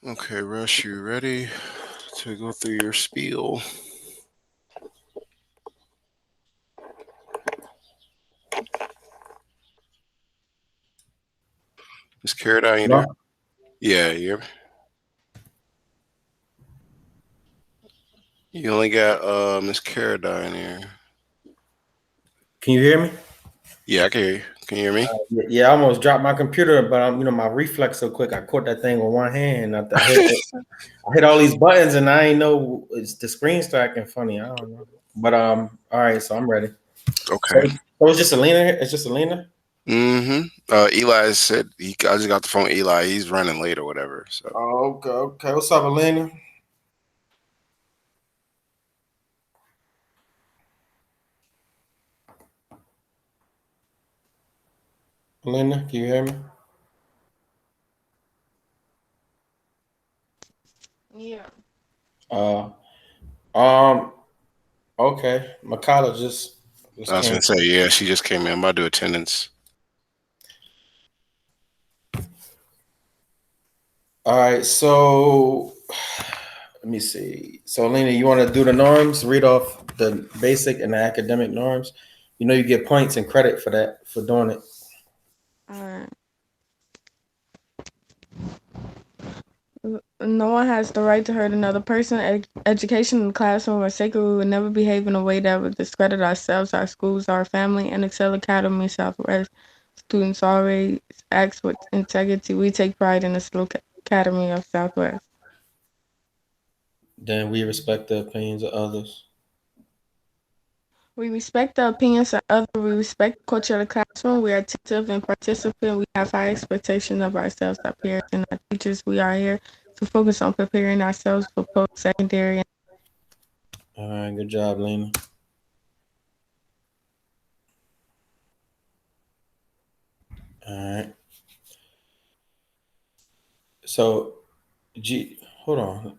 Okay, Rush, you ready to go through your spiel? Miss Caradine, you there? No? Yeah, you only got Miss Caradine here. Can you hear me? Yeah, I can hear you. Can you hear me? Yeah, I almost dropped my computer, but my reflex so quick. I caught that thing with one hand. I hit all these buttons, and I ain't know it's the screen starting funny. I don't know, but all right. So I'm ready. Okay. So it's just Alina. It's just Alina. Mm-hmm. Eli said I just got the phone. Eli, he's running late or whatever. So Oh, okay, okay. What's up, Alina? Alina, can you hear me? Yeah. Uh, um. Okay, Makala just I was came. gonna say, yeah, she just came in. I'm about to do attendance. All right, so let me see. So, Alina, you want to do the norms? Read off the basic and the academic norms. You know, you get points and credit for that for doing it. All right. No one has the right to hurt another person. Education in the classroom or sacred. We will never behave in a way that would discredit ourselves, our schools, our family, and Excel Academy Southwest. Students always act with integrity. We take pride in the Excel Academy of Southwest. Then we respect the opinions of others. We respect the opinions of others. We respect the culture of the classroom. We are attentive and participant. We have high expectations of ourselves, our peers, and our teachers. We are here to focus on preparing ourselves for post-secondary. All right, good job, Lena. All right. So, hold on.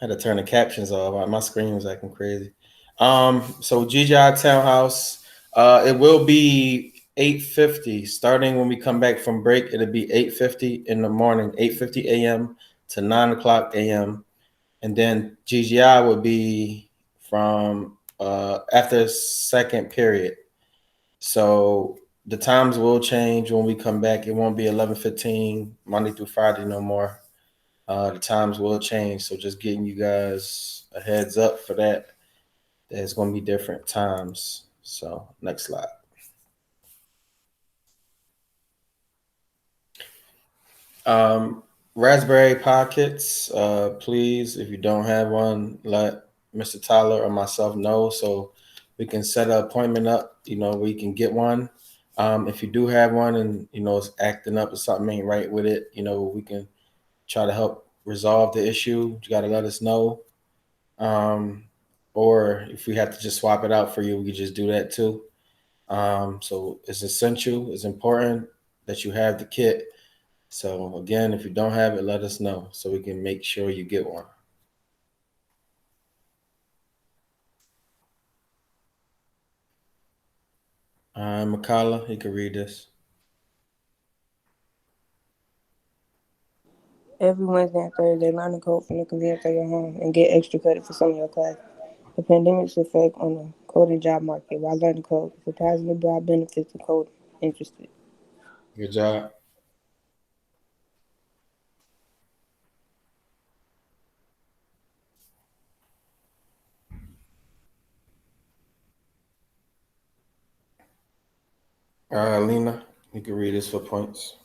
Had to turn the captions off. My screen was acting crazy. So GGI Townhouse, it will be 8:50 starting when we come back from break. It'll be 8:50 in the morning, 8:50 a.m. to 9 o'clock a.m. And then GGI would be from after second period. So the times will change when we come back. It won't be 11:15 Monday through Friday no more. The times will change, so just getting you guys a heads up for that. There's going to be different times. So next slide. Um, Raspberry Pockets, please, if you don't have one, let Mr. Tyler or myself know so we can set an appointment up, where you can get one. If you do have one and, it's acting up or something ain't right with it, we can try to help resolve the issue. You got to let us know. Um, or if we have to just swap it out for you, we can just do that too. So it's essential, it's important that you have the kit. So again, if you don't have it, let us know so we can make sure you get one. Makala, you can read this. Every Wednesday and Thursday, learn the code from the convenience of your home and get extra credit for some of your classes. The pandemic's effect on the coding job market. While learning code, surprisingly broad benefits to code interested. Good job. Lena, you can read this for points.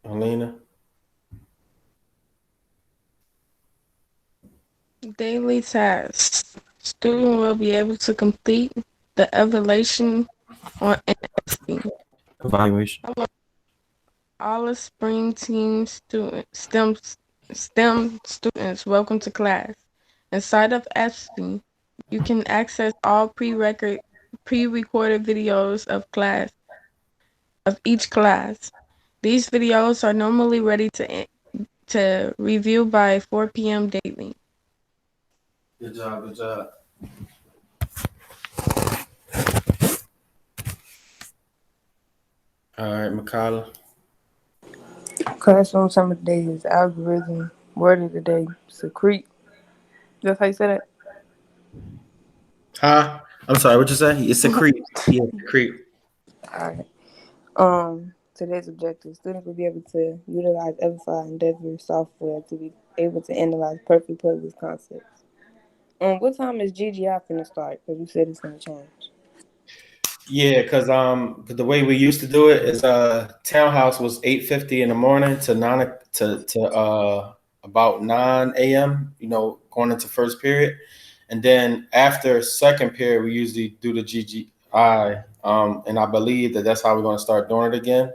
Alina. Daily tasks. Student will be able to complete the evaluation on NSC. Evaluation. All the spring team STEM students, welcome to class. Inside of FC, you can access all pre-recorded videos of each class. These videos are normally ready to review by 4 p.m. daily. Good job. Good job. All right, Makala. Classroom some of the day is algorithm. Word of the day, secrete. That's how you say that? Huh? I'm sorry, what you say? It's a creep. Yeah, creep. Alright. Today's objective. Students will be able to utilize Everify Endeavor software to be able to analyze perfectly published concepts. What time is GGI finna start? Because you said it's gonna change. Yeah, cause the way we used to do it is townhouse was 8:50 in the morning to about 9 a.m. Going into first period, and then after second period we usually do the GGI. And I believe that's how we're gonna start doing it again.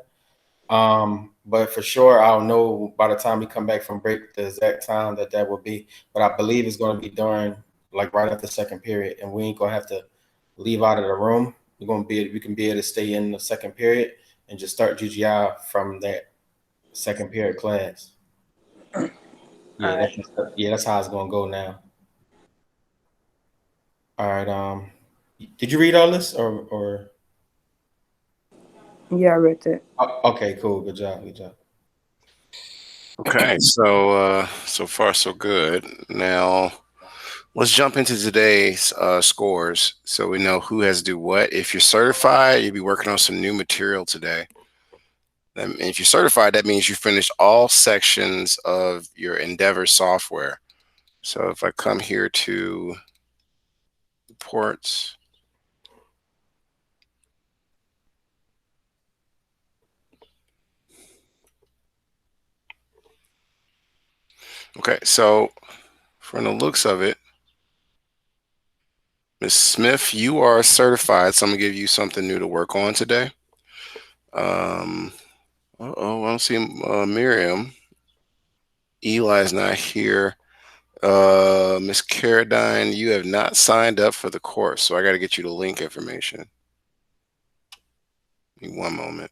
But for sure, I'll know by the time we come back from break the exact time that will be. But I believe it's going to be during like right after second period, and we ain't gonna have to leave out of the room. We can be able to stay in the second period and just start GGI from that second period class. Yeah, Alright. that's how it's gonna go now. All right. Did you read all this or? Yeah, I read that. Okay, cool. Good job. Good job. Okay, so so far so good. Now let's jump into today's scores so we know who has to do what. If you're certified, you'll be working on some new material today. And if you're certified, that means you finished all sections of your Endeavor software. So if I come here to reports, okay, so from the looks of it, Ms. Smith, you are certified, so I'm gonna give you something new to work on today. I don't see Miriam. Eli's not here. Miss Caradine, you have not signed up for the course, so I got to get you the link information. Give me one moment.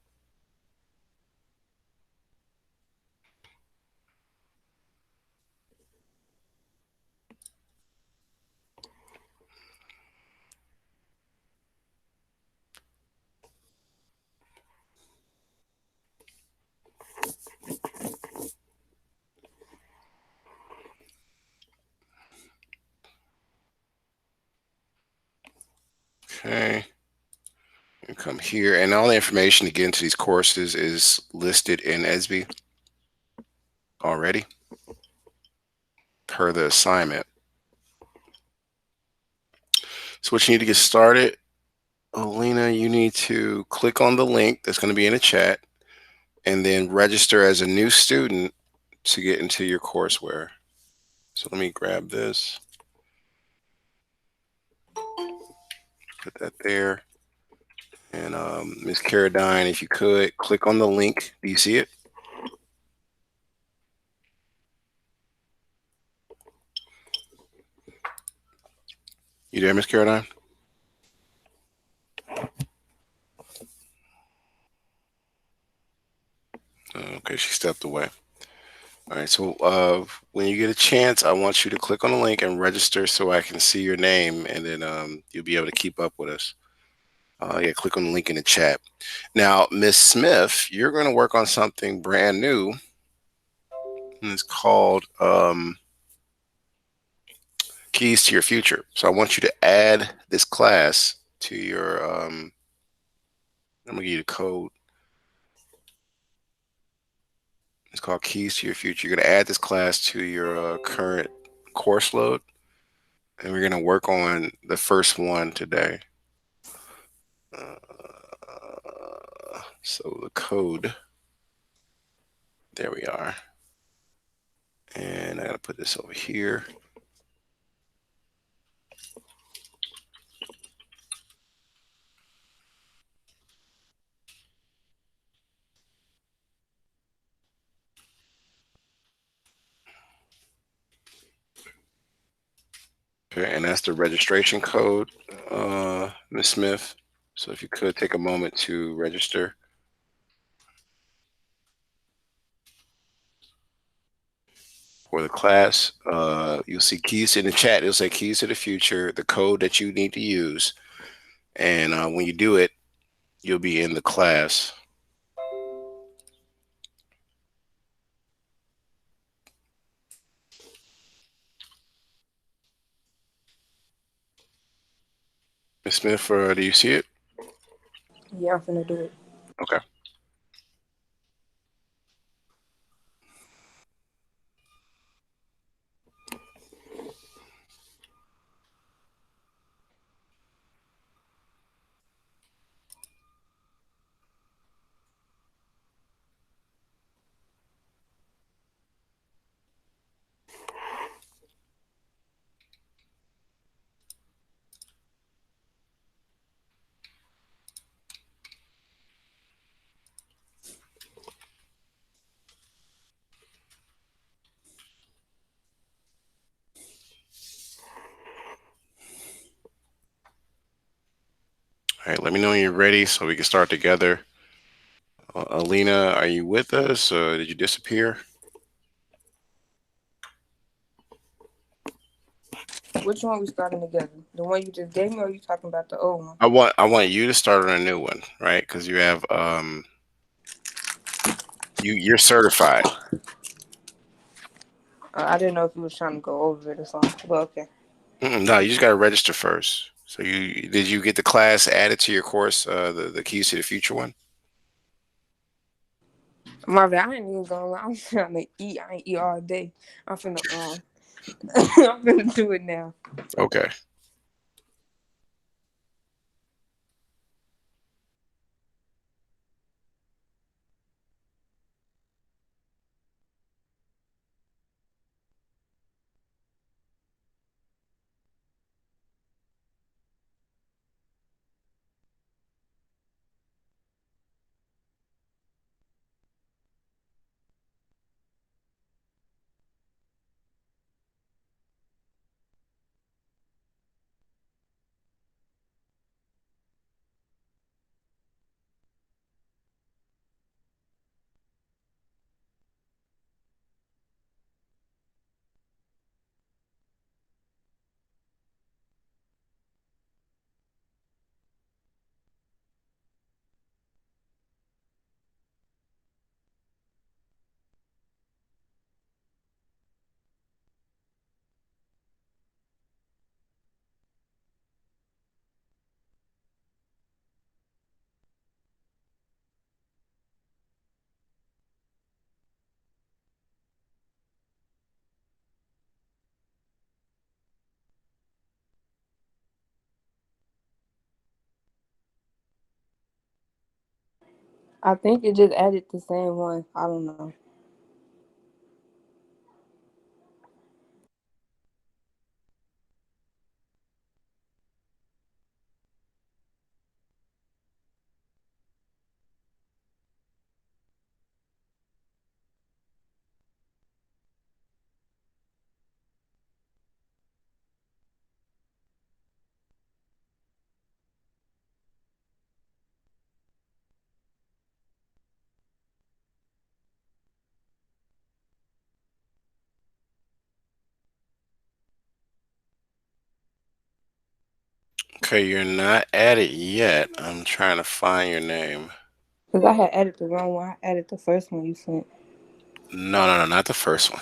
Okay. And come here, and all the information to get into these courses is listed in ESB already per the assignment. So what you need to get started, Alina, you need to click on the link that's going to be in the chat and then register as a new student to get into your courseware. So let me grab this, put that there. And Ms. Caradine, if you could, click on the link. Do you see it? You there, Ms. Caradine? Okay, she stepped away. All right, so when you get a chance, I want you to click on the link and register so I can see your name, and then you'll be able to keep up with us. Yeah, click on the link in the chat. Now, Miss Smith, you're going to work on something brand new, and it's called Keys to Your Future. So I want you to add this class to your, I'm going to give you the code. It's called Keys to Your Future. You're going to add this class to your current course load, and we're going to work on the first one today. So the code, there we are. And I got to put this over here. Okay, and that's the registration code, Ms. Smith. So if you could take a moment to register. For the class, you'll see keys in the chat. It'll say keys to the future, the code that you need to use. And when you do it, you'll be in the class. Ms. Smith, do you see it? Yeah, I'm finna do it. Okay. All right, let me know when you're ready so we can start together. Alina, are you with us? Did you disappear? Which one we starting together? The one you just gave me, or are you talking about the old one? I want you to start on a new one, right? Because you have you're certified. I didn't know if you was trying to go over it or something. But okay. No, you just got to register first. So did you get the class added to your course, the Keys to the Future one? Marvin, I ain't even gonna lie. I'm trying to eat. I ain't eat all day. I'm finna I'm finna do it now. Okay. I think it just added the same one. I don't know. Okay, you're not added yet. I'm trying to find your name. Cause I had added the wrong one. I added the first one you sent. No, no, no, not the first one.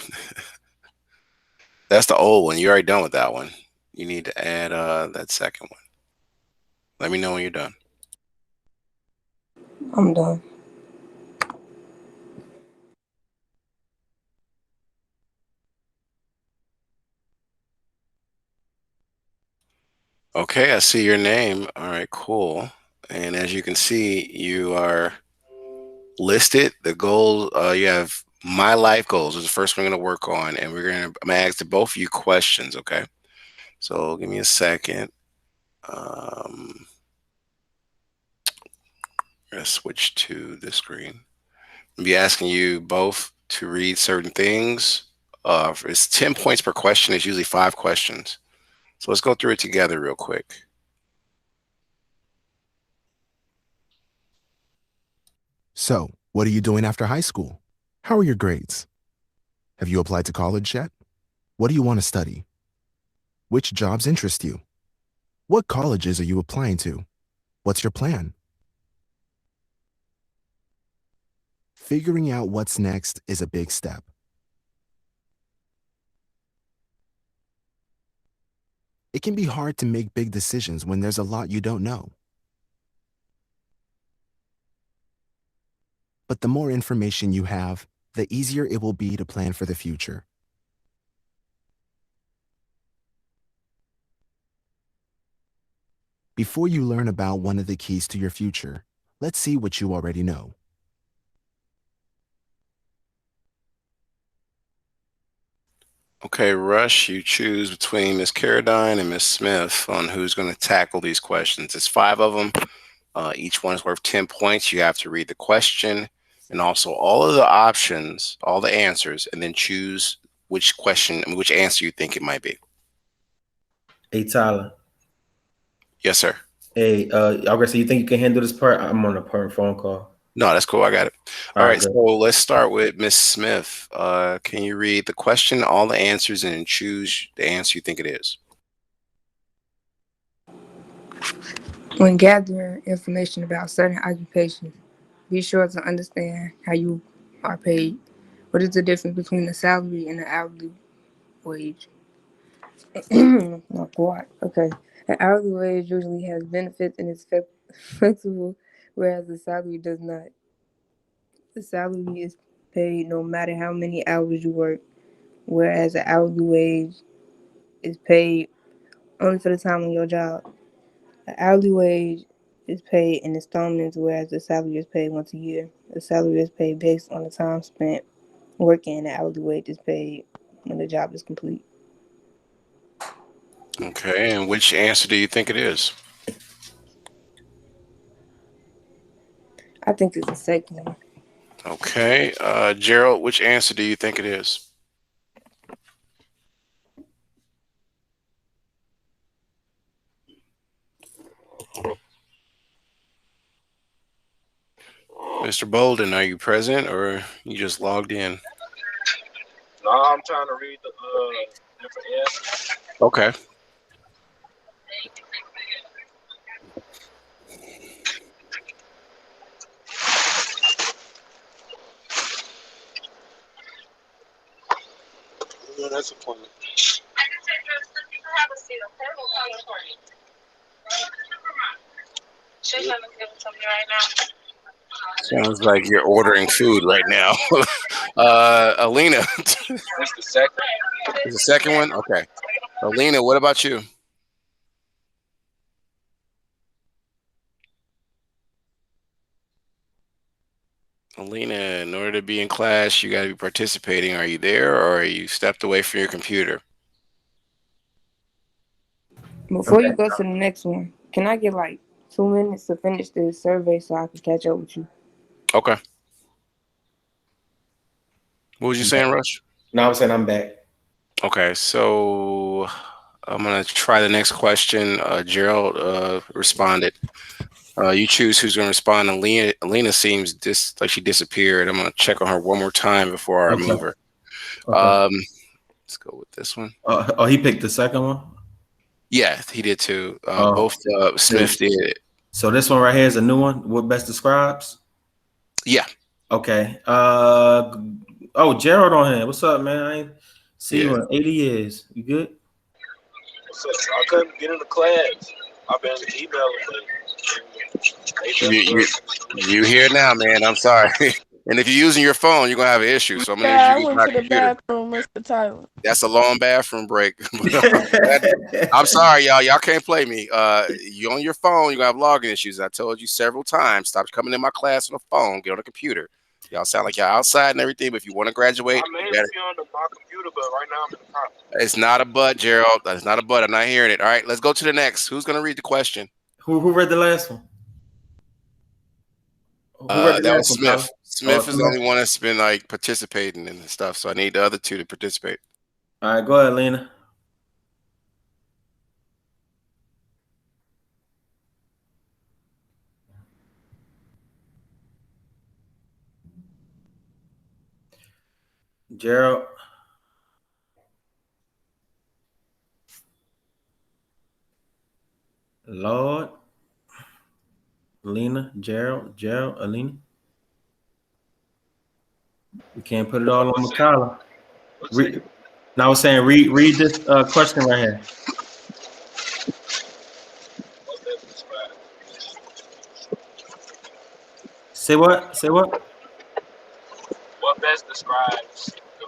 That's the old one. You already done with that one. You need to add that second one. Let me know when you're done. I'm done. Okay, I see your name. All right, cool. And as you can see, you are listed. The goal, you have my life goals is the first one we're gonna work on, and I'm gonna ask both of you questions. Okay, so give me a second. I'm gonna switch to this screen. I'll be asking you both to read certain things. It's 10 points per question. It's usually 5 questions. So let's go through it together real quick. So, what are you doing after high school? How are your grades? Have you applied to college yet? What do you want to study? Which jobs interest you? What colleges are you applying to? What's your plan? Figuring out what's next is a big step. It can be hard to make big decisions when there's a lot you don't know. But the more information you have, the easier it will be to plan for the future. Before you learn about one of the keys to your future, let's see what you already know. Okay, Rush, you choose between Miss Carradine and Miss Smith on who's going to tackle these questions. It's 5 of them. Each one is worth 10 points. You have to read the question and also all of the options, all the answers, and then choose which question, which answer you think it might be. Hey, Tyler. Yes, sir. Hey, August, you think you can handle this part? I'm on a phone call. No, that's cool. I got it. All right, good. so let's start with Miss Smith. Can you read the question, all the answers, and then choose the answer you think it is? When gathering information about certain occupations, be sure to understand how you are paid. What is the difference between a salary and an hourly wage? Not quite. Okay. An hourly wage usually has benefits and is flexible, whereas a salary does not. The salary is paid no matter how many hours you work, whereas an hourly wage is paid only for the time on your job. An hourly wage is paid in installments, whereas the salary is paid once a year. The salary is paid based on the time spent working, and the hourly wage is paid when the job is complete. Okay, and which answer do you think it is? I think it's the second one. Okay, Gerald, which answer do you think it is? Mr. Bolden, are you present or you just logged in? No, I'm trying to read the different answers. Okay. Yeah, that's a point. Sounds like you're ordering food right now. Alina. That's the second. Is the second one? Okay. Alina, what about you? Alina, in order to be in class, you got to be participating. Are you there or are you stepped away from your computer? Before you go to the next one, can I get like 2 minutes to finish this survey so I can catch up with you? Okay. What was you saying, Rush? No, I'm saying I'm back. Okay, so I'm going to try the next question. Gerald responded. You choose who's going to respond. Alina seems like she disappeared. I'm going to check on her one more time before I move her. Okay. Let's go with this one. He picked the second one? Yeah, he did too. Both Smith did. So this one right here is a new one. What best describes? Yeah. Okay. Gerald on here. What's up, man? I ain't see you in 80 years. You good? What's up? I couldn't get into class. I've been emailing. You here now, man? I'm sorry. And if you're using your phone, you're gonna have an issue. So I'm gonna need you to I use went my to the computer. bathroom, Mr. Tyler. That's a long bathroom break. I'm sorry, y'all. Y'all can't play me. You on your phone, you're gonna have login issues. I told you several times. Stop coming in my class on the phone. Get on the computer. Y'all sound like y'all outside and everything, but if you want to graduate, I may be on my computer, but right now I'm in the car. it's not a but, Gerald. That's not a but. I'm not hearing it. All right, let's go to the next. Who's gonna read the question? Who read the last one? That was Smith. Smith is the only one that's been like participating in stuff, so I need the other two to participate. All right, go ahead, Lena. Gerald. Lord. Lena, Gerald, Alina. We can't put it all on Tyler. Now I was saying, read this question right here. Say what? Say what? What best describes the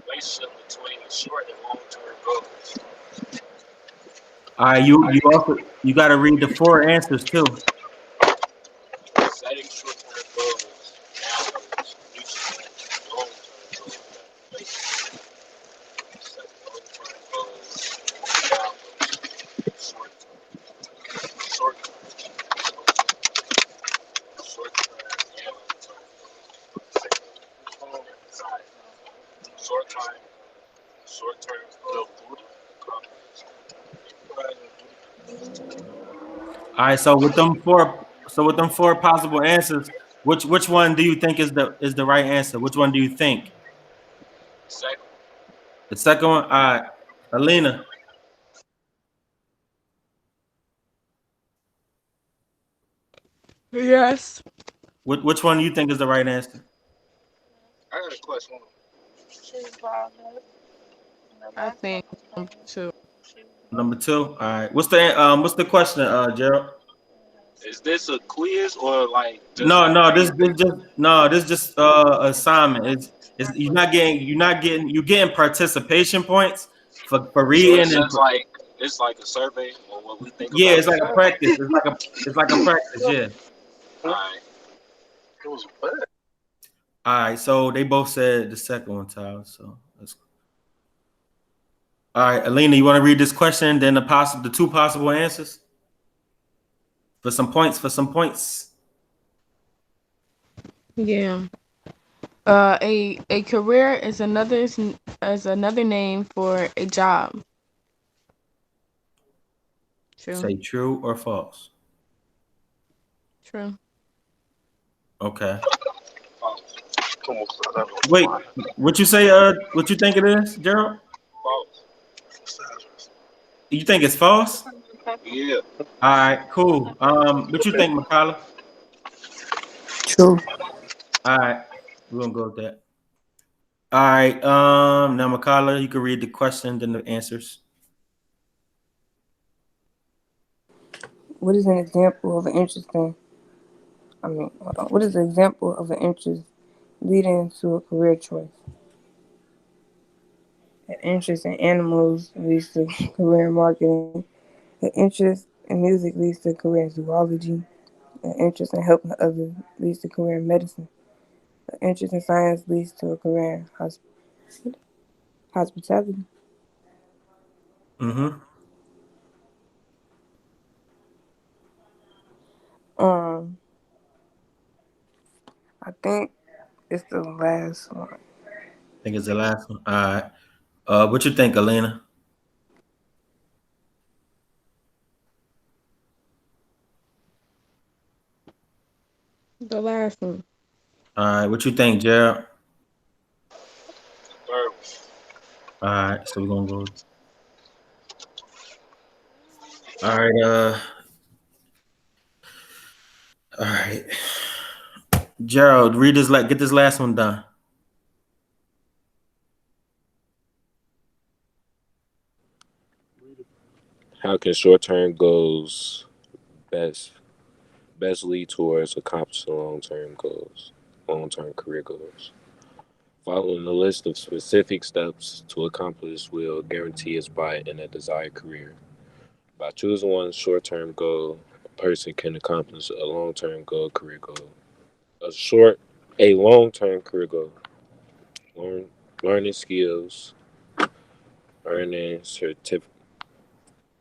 relationship between short and long term goals? All right, you got to read the four answers too. Setting short term goals, downloads, reaching long term goals. Set long term goals, downloads, short term, short term, and long term goals. Short time, short term goals. All right, so with them four possible answers, which one do you think is the right answer? Which one do you think? Second, The second one. All right, Alina. Yes. Which one do you think is the right answer? I got a question. I think too. Number two. All right. What's the question, Gerald? Is this a quiz or like just No, like no, reading? this just assignment. It's you're getting participation points for So reading it's and just like it's like a survey on what we think yeah, about it's the like a subject. practice. It's like a practice, yeah. Alright. All right, so they both said the second one, Tyler. So that's all right, Alina, you want to read this question, then the two possible answers for some points. For some points. Yeah. A career is another name for a job. True. Say true or false. True. Okay. False. Wait, what you say? What you think it is, Gerald? False. You think it's false? Yeah. All right, cool. What you think, Makala? True. All right, we're gonna go with that. All right. Now Makala, you can read the question, then the answers. What is an example of an interesting? What is an example of an interest leading to a career choice? An interest in animals leads to career in marketing. An interest in music leads to a career in zoology. An interest in helping others leads to a career in medicine. An interest in science leads to a career in hospitality. Mm-hmm. Um, I think it's the last one. I think it's the last one. All right. What you think, Alina? The last one. All right. What you think, Gerald? Third. All right. So we're gonna go. All right. All right. Gerald, get this last one done. How can short term goals best lead towards accomplishing long term career goals? Following a list of specific steps to accomplish will guarantee a spot in a desired career. By choosing one short term goal, a person can accomplish a long term career goal. A short, a long term career goal. Learn, learning skills, earning certifications,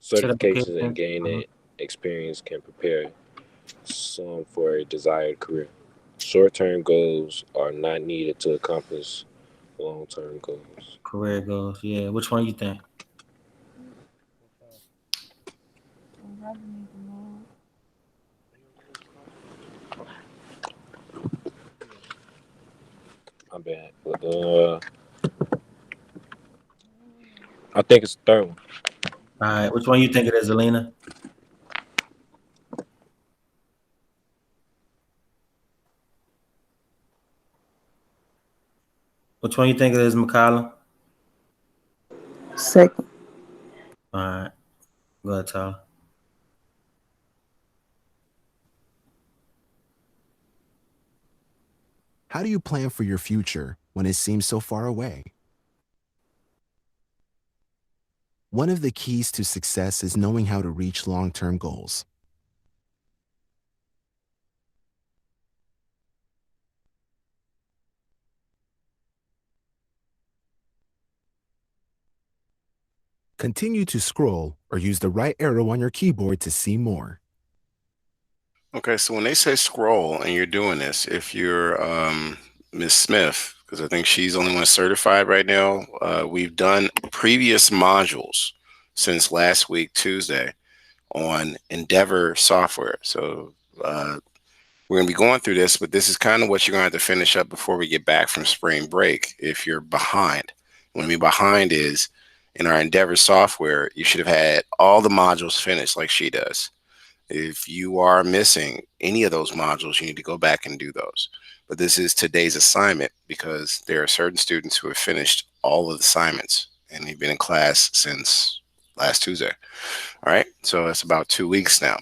and Certification. gaining experience can prepare some for a desired career. Short term goals are not needed to accomplish long term goals. Career goals. Yeah. Which one you think? My bad. I think it's the third one. All right. Which one you think it is, Alina? Which one you think it is, Makala? Second. All right. Go ahead, Tyler. How do you plan for your future when it seems so far away? One of the keys to success is knowing how to reach long-term goals. Continue to scroll or use the right arrow on your keyboard to see more. Okay, so when they say scroll and you're doing this, if you're Miss Smith, because I think she's the only one certified right now, we've done previous modules since last week, Tuesday, on Endeavor software. So we're going to be going through this, but this is kind of what you're going to have to finish up before we get back from spring break if you're behind. What I mean behind is in our Endeavor software, you should have had all the modules finished like she does. If you are missing any of those modules, you need to go back and do those. But this is today's assignment because there are certain students who have finished all of the assignments and they've been in class since last Tuesday. All right, so that's about 2 weeks now.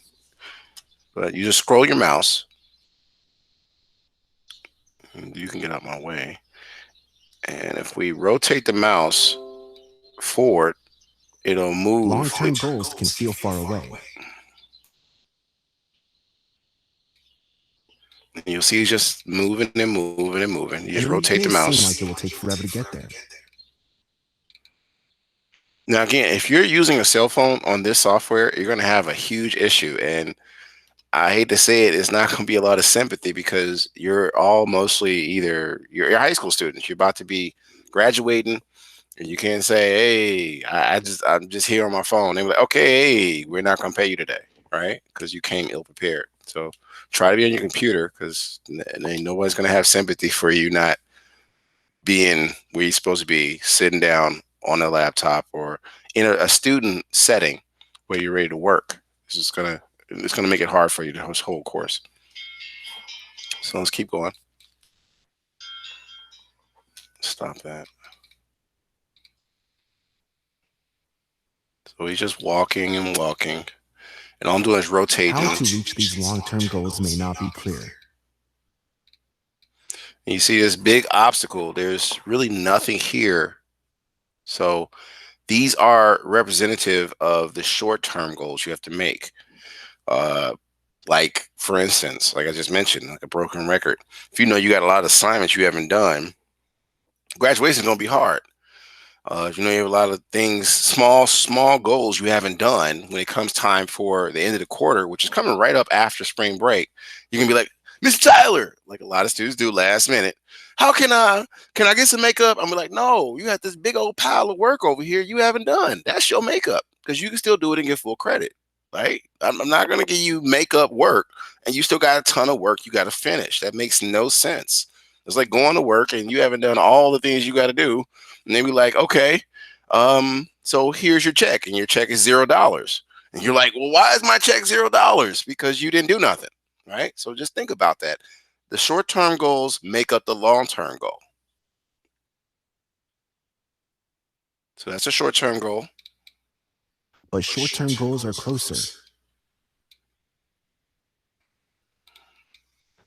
But you just scroll your mouse. You can get out my way. And if we rotate the mouse forward, it'll move. Long-term goals can feel far away. And you'll see it's just moving and moving and moving. You just And rotate it the may seem mouse. like it will take forever to get there. Now, again, if you're using a cell phone on this software, you're going to have a huge issue. And I hate to say it, it's not going to be a lot of sympathy because you're all mostly either you're high school students. You're about to be graduating, and you can't say, "Hey, I'm just here on my phone." They're like, "Okay, hey, we're not going to pay you today, right?" Because you came ill prepared. So try to be on your computer because nobody's going to have sympathy for you not being where you're supposed to be, sitting down on a laptop or in a student setting where you're ready to work. It's gonna make it hard for you the whole course. So let's keep going. Stop that. So he's just walking and walking, and all I'm doing is rotating. How to reach these long-term goals may not be clear. And you see this big obstacle. There's really nothing here. So these are representative of the short-term goals you have to make. Like, for instance, like I just mentioned, like a broken record. If you know you got a lot of assignments you haven't done, graduation is going to be hard. If you know you have a lot of things, small goals you haven't done when it comes time for the end of the quarter, which is coming right up after spring break, you can be like, Mr. Tyler, like a lot of students do last minute. How can I get some makeup? I'm like, no, you got this big old pile of work over here you haven't done. That's your makeup because you can still do it and get full credit. Right? I'm not going to give you makeup work and you still got a ton of work you got to finish. That makes no sense. It's like going to work and you haven't done all the things you got to do. And they be like, okay, so here's your check, and your check is $0. And you're like, well, why is my check $0? Because you didn't do nothing, right? So just think about that. The short-term goals make up the long-term goal. So that's a short-term goal. But short-term goals are closer,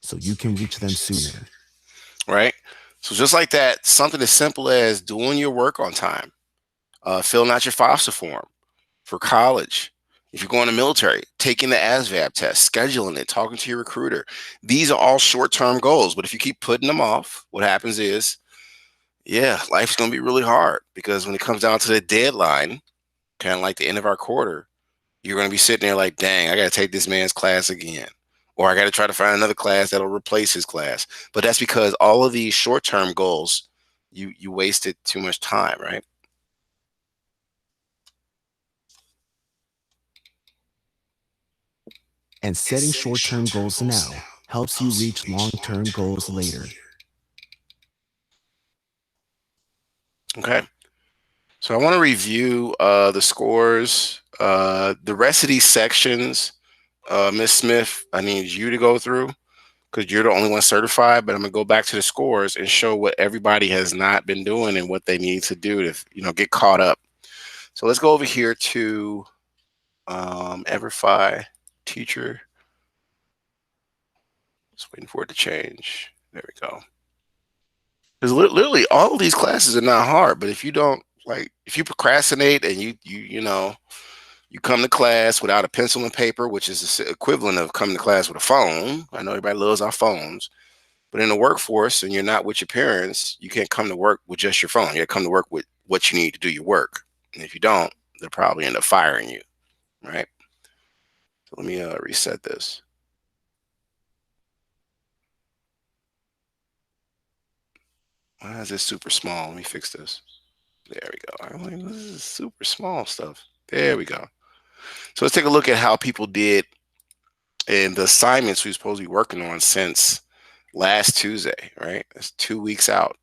so you can reach them sooner. Right? So just like that, something as simple as doing your work on time, filling out your FAFSA form for college. If you're going to military, taking the ASVAB test, scheduling it, talking to your recruiter. These are all short-term goals. But if you keep putting them off, what happens is, yeah, life's going to be really hard because when it comes down to the deadline, kind of like the end of our quarter, you're going to be sitting there like, dang, I got to take this man's class again. Or I got to try to find another class that'll replace his class. But that's because all of these short-term goals, you wasted too much time, right? And setting short-term goals now helps you reach long-term goals later. Okay. So I want to review the scores. The rest of these sections, Ms. Smith, I need you to go through because you're the only one certified, but I'm going to go back to the scores and show what everybody has not been doing and what they need to do to, get caught up. So let's go over here to Everify teacher. Just waiting for it to change. There we go. Because literally all of these classes are not hard, but if you don't like, if you procrastinate and you come to class without a pencil and paper, which is the equivalent of coming to class with a phone. I know everybody loves our phones, but in the workforce and you're not with your parents, you can't come to work with just your phone. You got to come to work with what you need to do your work. And if you don't, they'll probably end up firing you, right? So let me reset this. Why is this super small? Let me fix this. There we go. I'm like, this is super small stuff. There we go. So let's take a look at how people did in the assignments we were supposed to be working on since last Tuesday, right? That's 2 weeks out.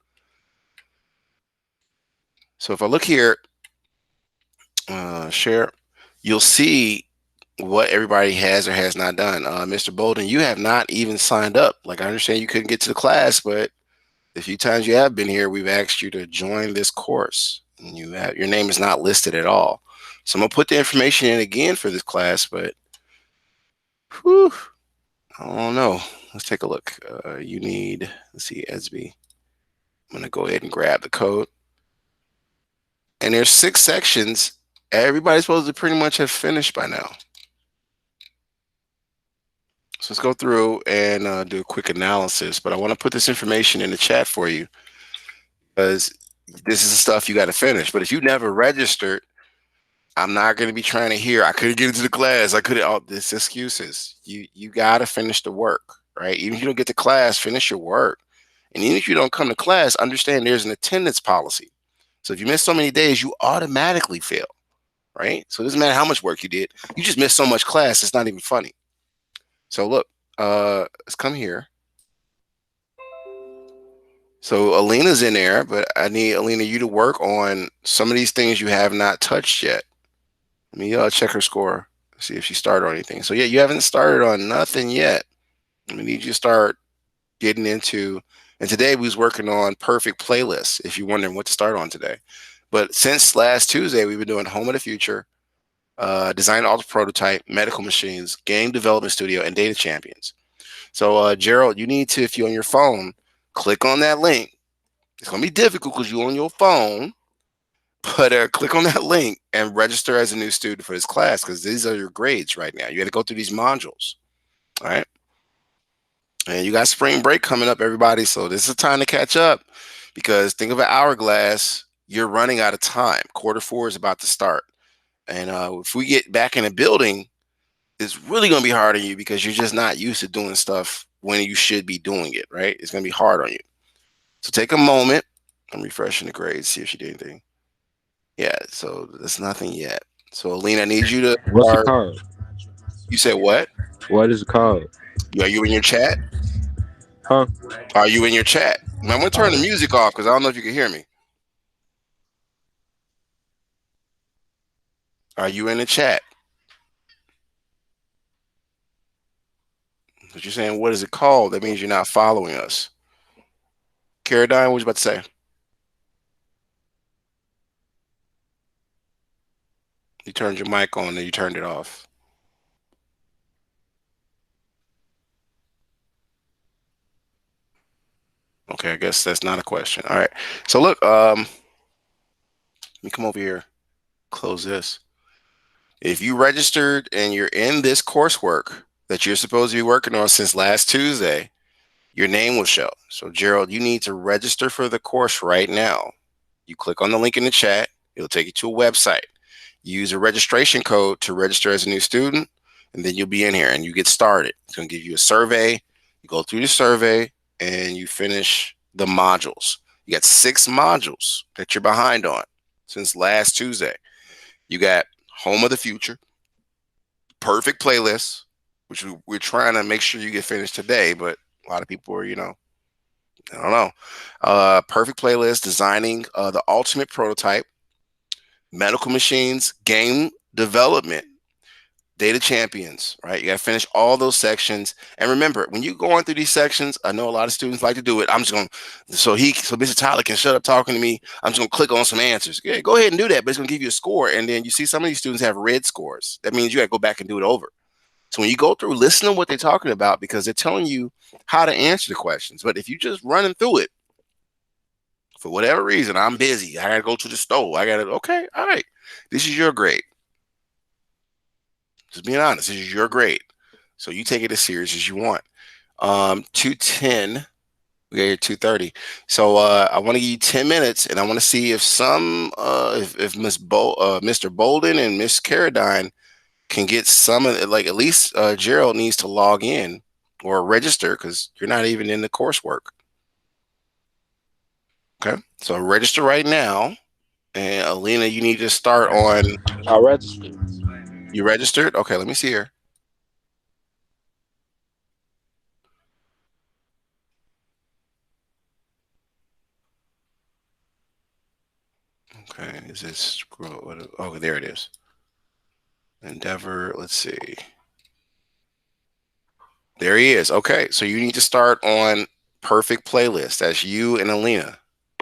So if I look here, share, you'll see what everybody has or has not done. Mr. Bolden, you have not even signed up. Like, I understand you couldn't get to the class, but the few times you have been here, we've asked you to join this course. And your name is not listed at all. So I'm gonna put the information in again for this class, but whew, I don't know. Let's take a look. You need, let's see, ESB. I'm gonna go ahead and grab the code. And there's 6 sections. Everybody's supposed to pretty much have finished by now. So let's go through and do a quick analysis. But I want to put this information in the chat for you because this is the stuff you got to finish. But if you never registered, I'm not going to be trying to hear, I couldn't get into the class. I couldn't, all this excuses. You got to finish the work, right? Even if you don't get to class, finish your work. And even if you don't come to class, understand there's an attendance policy. So if you miss so many days, you automatically fail, right? So it doesn't matter how much work you did. You just missed so much class, it's not even funny. So look, let's come here. So Alina's in there, but I need, Alina, you to work on some of these things you have not touched yet. Let me check her score, see if she started on anything. So yeah, you haven't started on nothing yet. We need you to start getting into, and today we was working on perfect playlists, if you're wondering what to start on today. But since last Tuesday, we've been doing Home of the Future, Design Alter Prototype, Medical Machines, Game Development Studio, and Data Champions. So Gerald, you need to, if you're on your phone, click on that link. It's going to be difficult because you're on your phone, but click on that link and register as a new student for this class because these are your grades right now. You got to go through these modules, all right? And you got spring break coming up, everybody. So this is a time to catch up because think of an hourglass. You're running out of time. Quarter 4 is about to start. And if we get back in the building, it's really going to be hard on you because you're just not used to doing stuff when you should be doing it, right? It's going to be hard on you. So take a moment. I'm refreshing the grades, see if she did anything. Yeah, so there's nothing yet. So Alina, I need you to What's it start. called? You said what? What is it called? Are you in your chat? Huh? Are you in your chat? I'm going to turn the music off because I don't know if you can hear me. Are you in the chat? But you're saying, what is it called? That means you're not following us. Caradine, what was you about to say? You turned your mic on and you turned it off. Okay, I guess that's not a question. All right. So look, let me come over here, close this. If you registered and you're in this coursework that you're supposed to be working on since last Tuesday, your name will show. So Gerald, you need to register for the course right now. You click on the link in the chat. It'll take you to a website. Use a registration code to register as a new student, and then you'll be in here and you get started. It's going to give you a survey. You go through the survey and you finish the modules. You got 6 modules that you're behind on since last Tuesday. You got Home of the Future, Perfect Playlist, which we're trying to make sure you get finished today, but a lot of people are, I don't know. Perfect Playlist, designing the ultimate prototype, Medical Machines, Game Development, Data Champions, right? You got to finish all those sections. And remember, when you're going through these sections, I know a lot of students like to do it. I'm just going to, so Mr. Tyler can shut up talking to me. I'm just going to click on some answers. Yeah, go ahead and do that, but it's going to give you a score. And then you see some of these students have red scores. That means you got to go back and do it over. So when you go through, listen to what they're talking about because they're telling you how to answer the questions. But if you just running through it, For whatever reason, I'm busy. I gotta go to the store. I gotta. Okay, all right. This is your grade. Just being honest. This is your grade. So you take it as serious as you want. 210. We got here 2:30. So I want to give you 10 minutes, and I want to see if if Mr. Bolden and Miss Carradine can get some of it. Like at least Gerald needs to log in or register because you're not even in the coursework. Okay, so register right now, and Alina, you need to start on. I registered. You registered? Okay, let me see here. Okay, is this scroll? Oh, there it is. Endeavor. Let's see. There he is. Okay, so you need to start on perfect playlist. That's you and Alina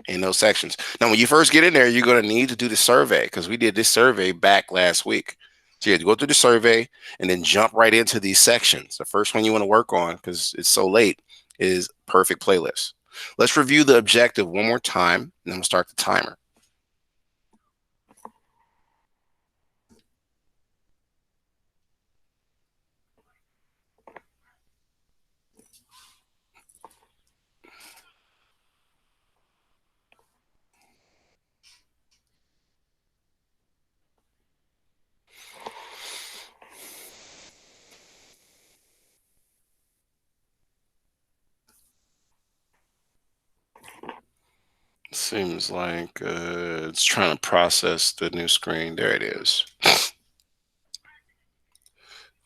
in those sections. Now, when you first get in there, you're going to need to do the survey because we did this survey back last week. So you have to go through the survey and then jump right into these sections. The first one you want to work on because it's so late is perfect playlist. Let's review the objective one more time, and then we'll start the timer. Seems like it's trying to process the new screen. There it is.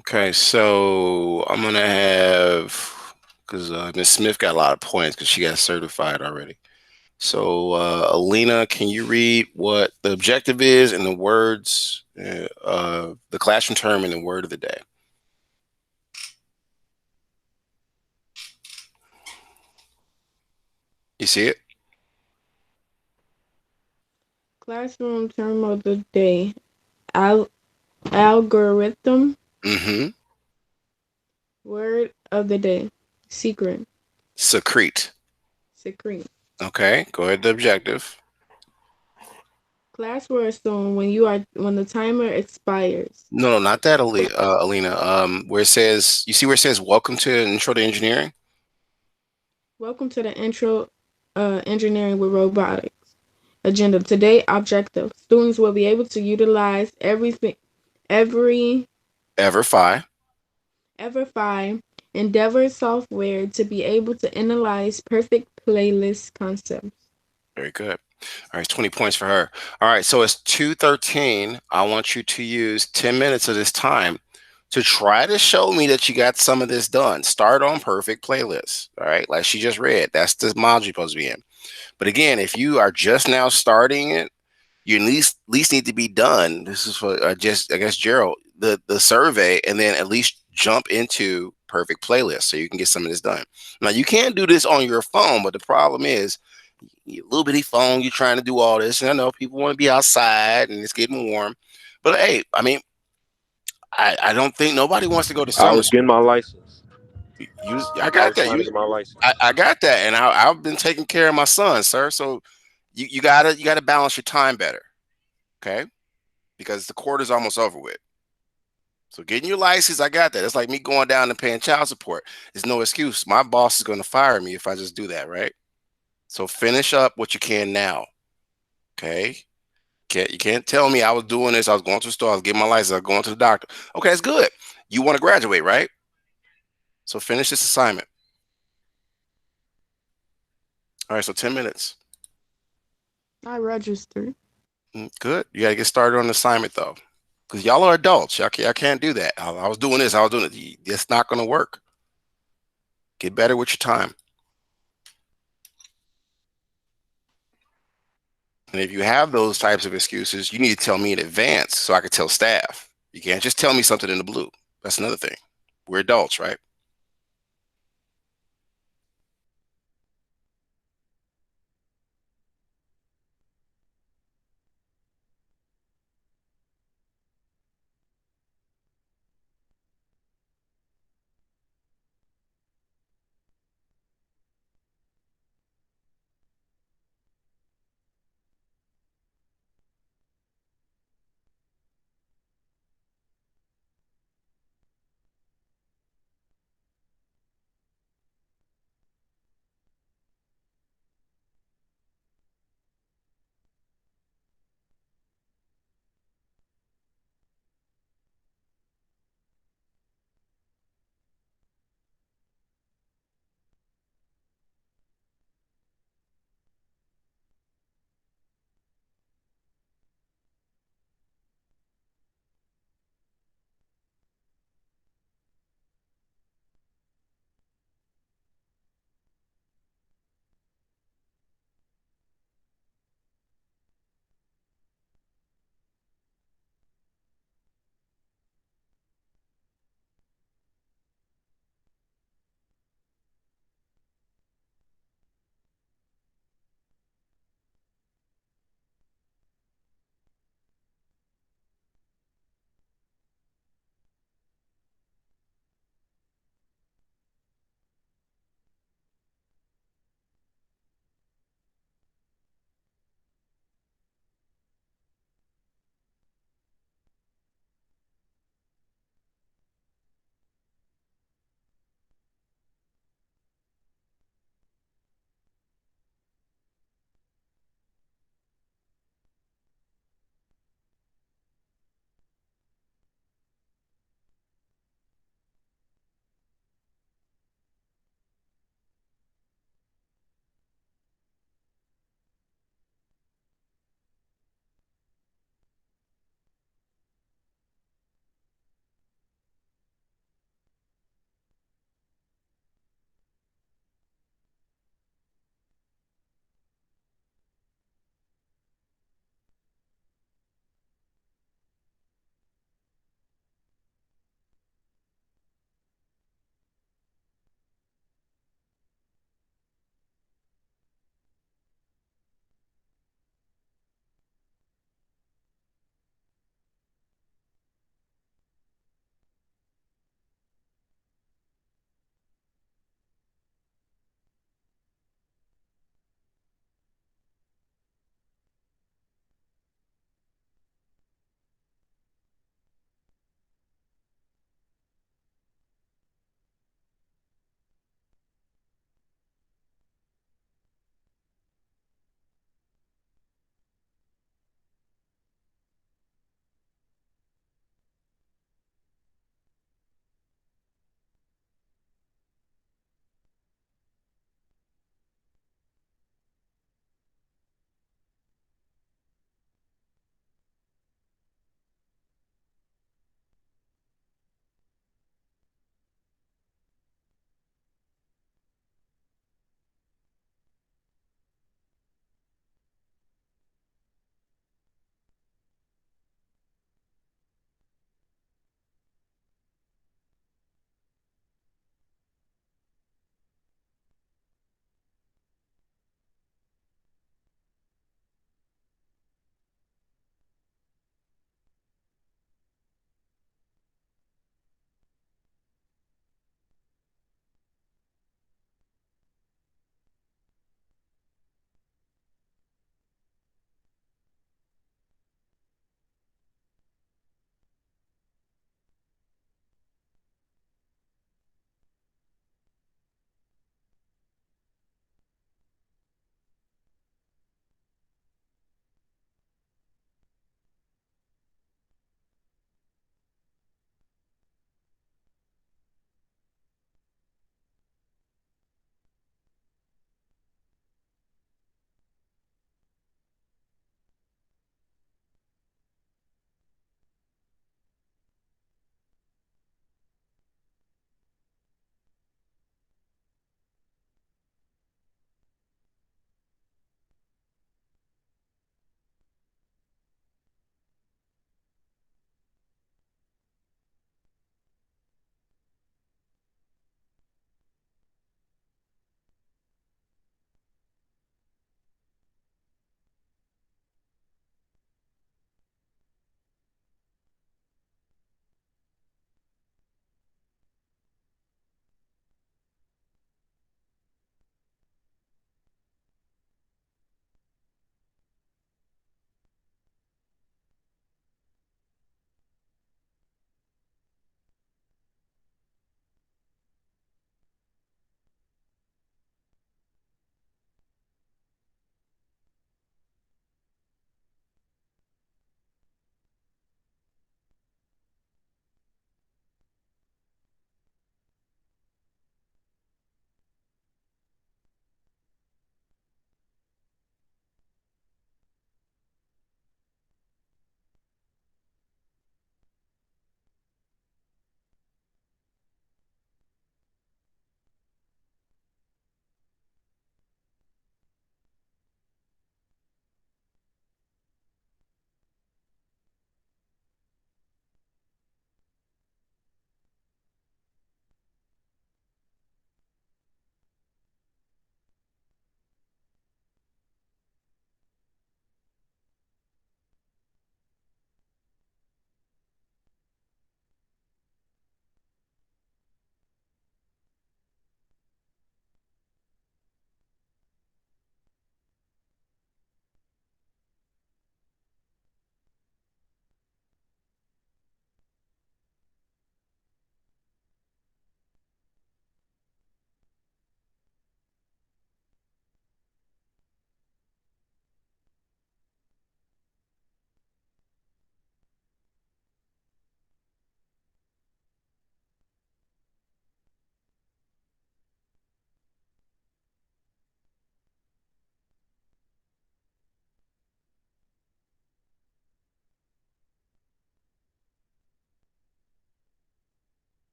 Okay, so I'm gonna have because Miss Smith got a lot of points because she got certified already. So Alina, can you read what the objective is and the words, the classroom term and the word of the day? You see it? Classroom term of the day. Algorithm. Mm-hmm. Word of the day. Secret. Secrete. Secret. Okay, go ahead. The objective. Class will resume when the timer expires. No, not that, Alina. Where it says, you see where it says "Welcome to Intro to Engineering." Welcome to the intro engineering with robotics agenda. Today objective. Students will be able to utilize every Everify. Everify Endeavor software to be able to analyze perfect playlist concepts. Very good. All right, 20 points for her. All right, so it's 2:13. I want you to use 10 minutes of this time to try to show me that you got some of this done. Start on perfect playlist. All right, like she just read. That's the module you're supposed to be in. But again, if you are just now starting it, you at least need to be done. This is for just, I guess, Gerald, the survey, and then at least jump into perfect playlist so you can get some of this done. Now you can do this on your phone, but the problem is your little bitty phone, you're trying to do all this. And I know people want to be outside and it's getting warm. But hey, I mean, I don't think nobody wants to go to I summer was getting school. my license. I I got was that. trying to get my license. I got that. And I've been taking care of my son, sir. So you gotta balance your time better. Okay. Because the quarter's almost over with. So getting your license, I got that. It's like me going down and paying child support. There's no excuse. My boss is going to fire me if I just do that, right? So finish up what you can now. Okay. You can't tell me I was doing this. I was going to the store. I was getting my license. I was going to the doctor. Okay, that's good. You want to graduate, right? So finish this assignment. All right, so 10 minutes. I registered. Good. You got to get started on the assignment, though. Because y'all are adults. Y'all can't do that. I was doing this. I was doing it. It's not going to work. Get better with your time. And if you have those types of excuses, you need to tell me in advance so I can tell staff. You can't just tell me something in the blue. That's another thing. We're adults, right?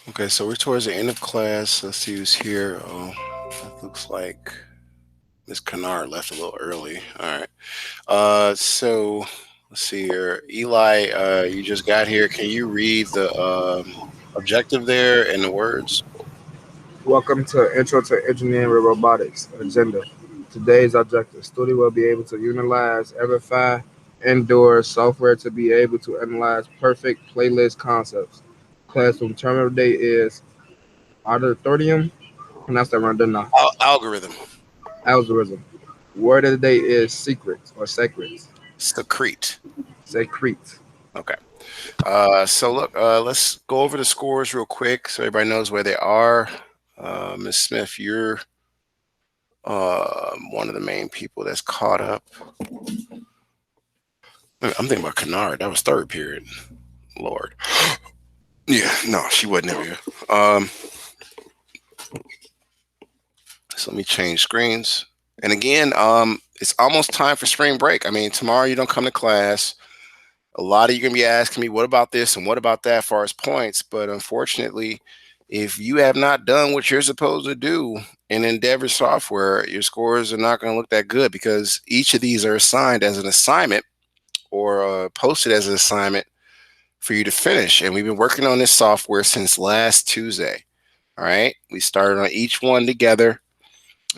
Okay, so we're towards the end of class. Let's see who's here. Oh, it looks like Miss Kennard left a little early. All right. So let's see here. Eli, you just got here. Can you read the objective there and the words? Welcome to Intro to Engineering with Robotics Agenda. Today's objective: student will be able to utilize verify indoor software to be able to analyze perfect playlist concepts. Classroom term of the day is auditorium, and that's the run now. Algorithm. Algorithm. Word of the day is secrets or secrets. Secrete. Secrets. Okay. So look, let's go over the scores real quick so everybody knows where they are. Miss Smith, you're one of the main people that's caught up. I'm thinking about Kennard. That was third period. Lord. Yeah, no, she wasn't ever here. So let me change screens. And again, it's almost time for spring break. I mean, tomorrow you don't come to class. A lot of you are going to be asking me, what about this and what about that as far as points? But unfortunately, if you have not done what you're supposed to do in Endeavor software, your scores are not going to look that good because each of these are assigned as an assignment or posted as an assignment for you to finish. And we've been working on this software since last Tuesday. All right. We started on each one together.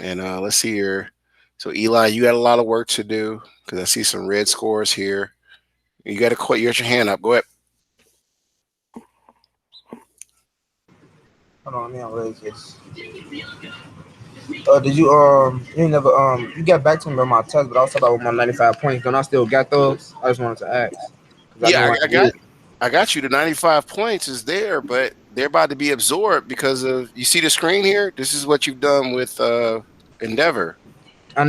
And let's see here. So, Eli, you got a lot of work to do because I see some red scores here. You got to quit. You got your hand up. Go ahead. Hold on, let me raise this. Did you never you got back to me about my test, but I was talking about my 95 points. Don't I still got those? I just wanted to ask because I Yeah, know I did. I got you. The 95 points is there, but they're about to be absorbed because of you see the screen here. This is what you've done with Endeavor, I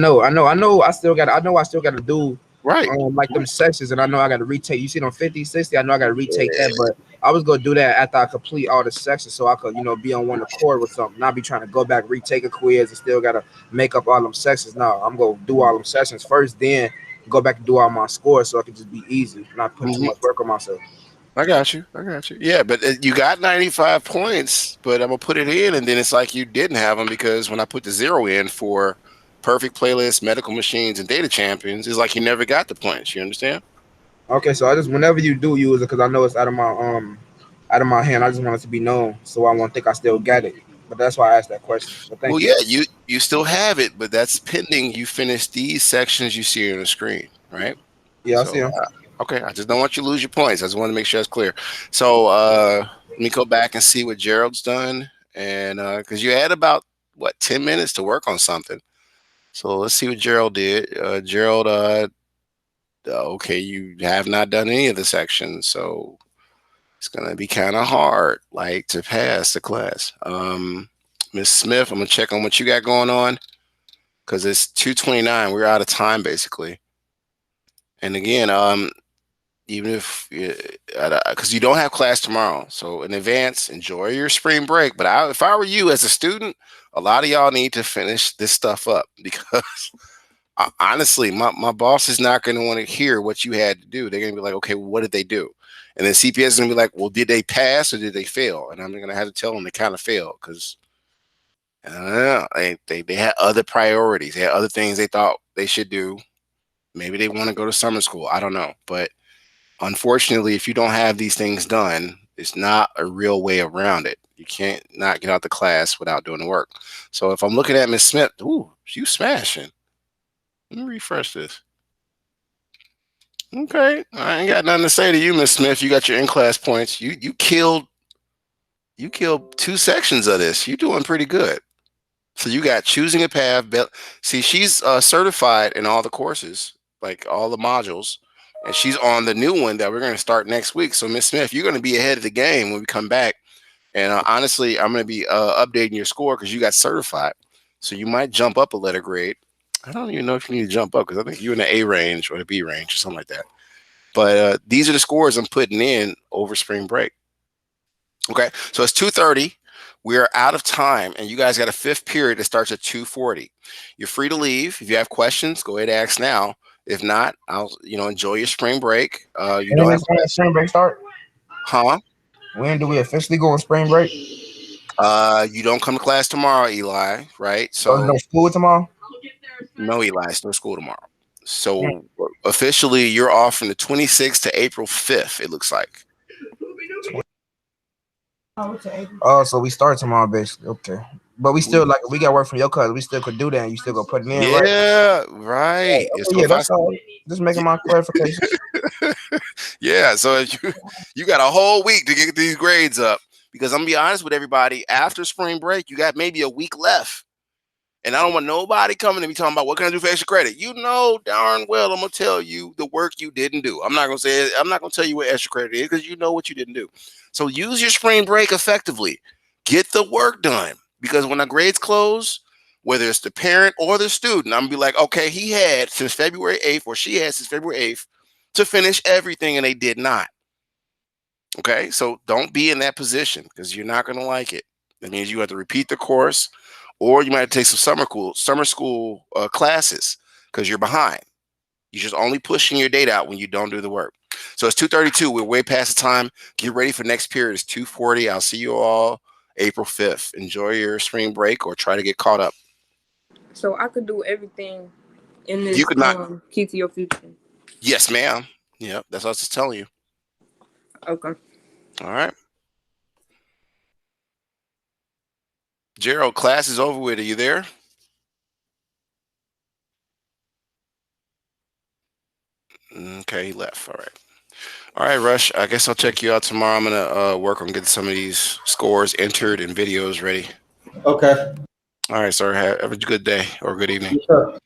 still got. I know I still got to do right? like them sections, and I know I got to retake. You see them 50, 60. I know I got to retake that, but I was gonna do that after I complete all the sections, so I could be on one accord with something. Not be trying to go back retake a quiz and still gotta make up all them sections. No, I'm gonna do all them sections first, then go back and do all my scores, so it can just be easy, not put too Mhm. much work on myself. I got you. I got you. Yeah, but you got 95 points, but I'm gonna put it in, and then it's like you didn't have them because when I put the zero in for perfect playlist, medical machines, and data champions, it's like you never got the points. You understand? Okay, so I just whenever you do use it, because I know it's out of my hand, I just want it to be known, so I won't think I still got it. But that's why I asked that question. But Well, thank you. yeah, you still have it, but that's pending. You finish these sections you see on the screen, right? Yeah, I see So, him. okay, I just don't want you to lose your points. I just want to make sure it's clear. So, let me go back and see what Gerald's done, and because you had about what 10 minutes to work on something. So let's see what Gerald did. Gerald, okay, you have not done any of the sections, so it's gonna be kind of hard, like to pass the class. Miss Smith, I'm gonna check on what you got going on because it's 2:29. We're out of time basically. And again, even if because you don't have class tomorrow, so in advance, enjoy your spring break. But if I were you as a student, a lot of y'all need to finish this stuff up because honestly, my boss is not going to want to hear what you had to do. They're going to be like, okay, well, what did they do? And then CPS is going to be like, well, did they pass or did they fail? And I'm going to have to tell them they kind of failed because I don't know. They had other priorities. They had other things they thought they should do. Maybe they want to go to summer school. I don't know. But unfortunately, if you don't have these things done, it's not a real way around it. You can't not get out the class without doing the work. So if I'm looking at Miss Smith, ooh, you smashing. Let me refresh this. Okay, I ain't got nothing to say to you, Miss Smith. You got your in class points. You killed two sections of this. You're doing pretty good. So you got choosing a path. See, she's certified in all the courses, like all the modules, and she's on the new one that we're going to start next week. So Miss Smith, you're going to be ahead of the game when we come back. And honestly, I'm going to be updating your score because you got certified. So you might jump up a letter grade. I don't even know if you need to jump up because I think you're in the A range or the B range or something like that. But these are the scores I'm putting in over spring break. Okay, so it's 2:30. We are out of time, and you guys got a fifth period that starts at 2:40. You're free to leave. If you have questions, go ahead and ask now. If not, I'll enjoy your spring break. You And then don't have this when that class, spring break start. huh? When do we officially go on spring break? You don't come to class tomorrow, Eli, right? There's no So school tomorrow. no, Eli, it's no school tomorrow. So officially, you're off from the 26th to April 5th. It looks like. Oh, so we start tomorrow, basically. Okay, but we still like we got work from your cousin. We still could do that, and you still go put it in, right? Yeah, Yeah, right. And okay, so yeah, if I, that's all. Just making my clarifications. yeah, so if you got a whole week to get these grades up, because I'm gonna be honest with everybody. After spring break, you got maybe a week left. And I don't want nobody coming to me talking about what can I do for extra credit. You know darn well I'm gonna tell you the work you didn't do. I'm not gonna say it. I'm not gonna tell you what extra credit is because you know what you didn't do. So use your spring break effectively. Get the work done because when the grades close, whether it's the parent or the student, I'm gonna be like, okay, he had since February 8th or she had since February 8th to finish everything and they did not. Okay, so don't be in that position because you're not gonna like it. That means you have to repeat the course, or you might have to take some summer school classes because you're behind. You're just only pushing your date out when you don't do the work. So it's 2:32. We're way past the time. Get ready for next period. It's 2:40. I'll see you all April 5th. Enjoy your spring break or try to get caught up. So I could do everything in You this could not. key to your future. Yes, ma'am. Yep, that's what I was just telling you. Okay. All right. Gerald, class is over with. Are you there? Okay, he left. All right. All right, Rush. I guess I'll check you out tomorrow. I'm gonna work on getting some of these scores entered and videos ready. Okay. All right, sir. Have a good day or good evening. Sure.